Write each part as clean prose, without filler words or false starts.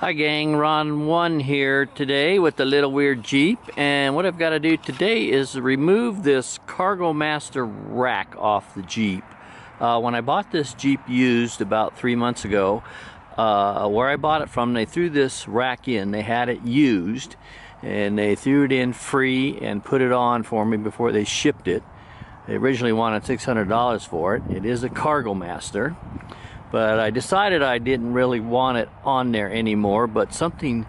Hi gang, Ron 1 here today with the Little Weird Jeep, and what I've got to do today is remove this Cargo Master rack off the Jeep. When I bought this Jeep used about 3 months ago, where I bought it from, they threw this rack in. They had it used and they threw it in free and put it on for me before they shipped it. They originally wanted $600 for it. It is a Cargo Master. But I decided I didn't really want it on there anymore, but something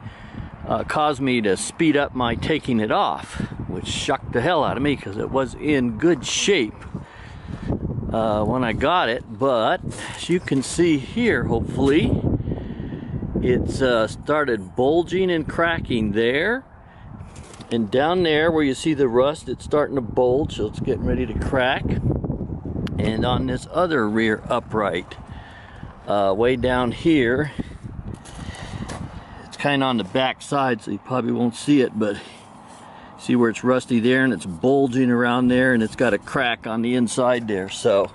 caused me to speed up my taking it off, which shocked the hell out of me because it was in good shape when I got it. But as you can see here, hopefully, it's started bulging and cracking there. And down there where you see the rust, it's starting to bulge, so it's getting ready to crack. And on this other rear upright, way down here, it's kind of on the back side, so you probably won't see it, but see where it's rusty there, and it's bulging around there, and it's got a crack on the inside there. So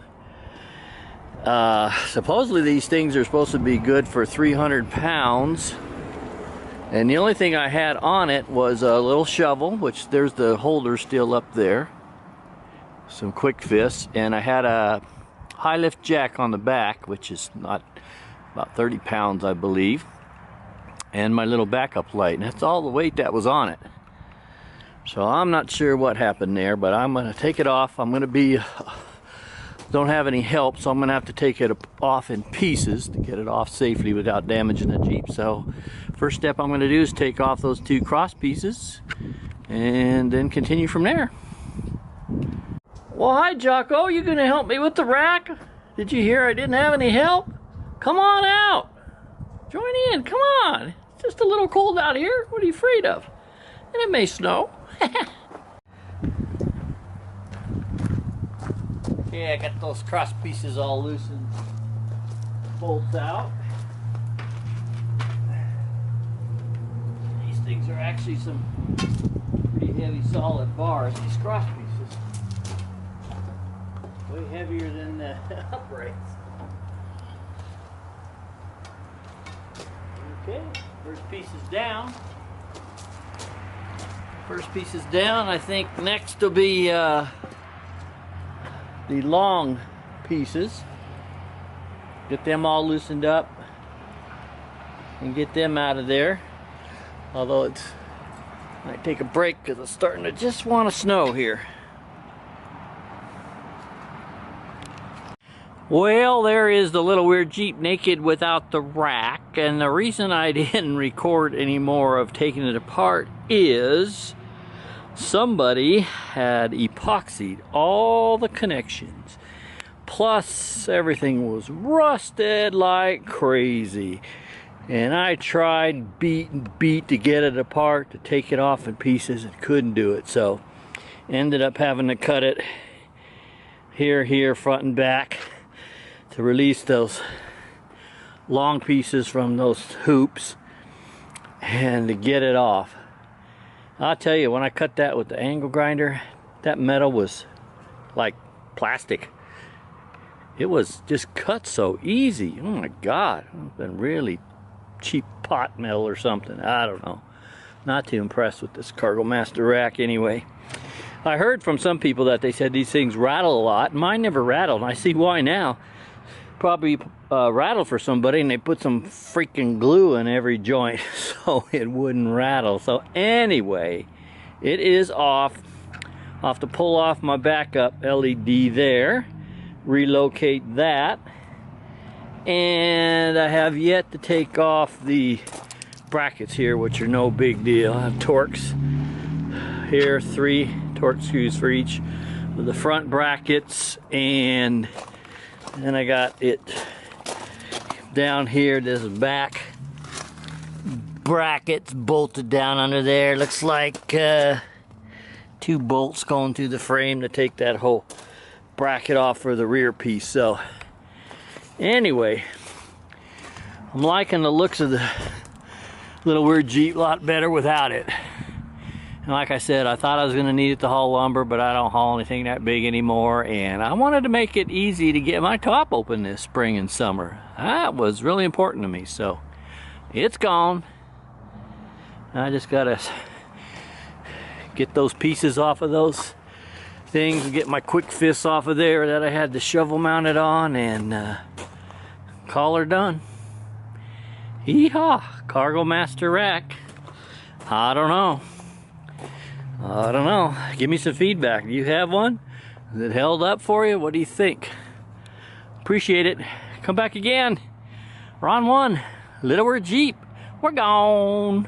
supposedly these things are supposed to be good for 300 pounds, and the only thing I had on it was a little shovel, which there's the holder still up there, some quick fists, and I had a high lift jack on the back, which is not about 30 pounds I believe, and my little backup light, and that's all the weight that was on it. So I'm not sure what happened there, but I'm going to take it off. I'm going to be don't have any help, so I'm going to have to take it off in pieces to get it off safely without damaging the Jeep. So first step I'm going to do is take off those two cross pieces and then continue from there. Well, hi Jocko, you gonna help me with the rack? Did you hear I didn't have any help? Come on out. Join in, come on. It's just a little cold out here. What are you afraid of? And it may snow. Okay, I got those cross pieces all loose and bolts out. These things are actually some pretty heavy solid bars, these cross pieces. Way heavier than the uprights. Okay, first piece is down. First piece is down. I think next will be the long pieces. Get them all loosened up and get them out of there. Although it's might take a break because it's starting to just want to snow here. Well, there is the Little Weird Jeep naked without the rack, and the reason I didn't record any more of taking it apart is somebody had epoxied all the connections, plus everything was rusted like crazy, and I tried beat to get it apart, to take it off in pieces, and couldn't do it. So ended up having to cut it here, front and back, to release those long pieces from those hoops and to get it off. I'll tell you, when I cut that with the angle grinder, that metal was like plastic. It was just cut so easy. Oh my God, it's been really cheap pot metal or something. I don't know. Not too impressed with this Cargo Master rack anyway. I heard from some people that they said these things rattle a lot. Mine never rattled, and I see why now. Probably rattle for somebody, and they put some freaking glue in every joint so it wouldn't rattle. So anyway, it is off. I'll have to pull off my backup LED there, relocate that, and I have yet to take off the brackets here, which are no big deal. I have Torx here, 3 Torx screws for each of the front brackets, and then I got it down here, this back brackets bolted down under there. Looks like 2 bolts going through the frame to take that whole bracket off for the rear piece. So anyway, I'm liking the looks of the Little Weird Jeep a lot better without it. And like I said, I thought I was going to need it to haul lumber, but I don't haul anything that big anymore. And I wanted to make it easy to get my top open this spring and summer. That was really important to me. So It's gone. I just gotta get those pieces off of those things and get my quick fists off of there that I had the shovel mounted on, and call her done. Yeehaw! Cargo Master rack. I don't know. Give me some feedback. Do you have one? Is it held up for you? What do you think? Appreciate it. Come back again. We're on one. LittlewierdJeep. We're gone.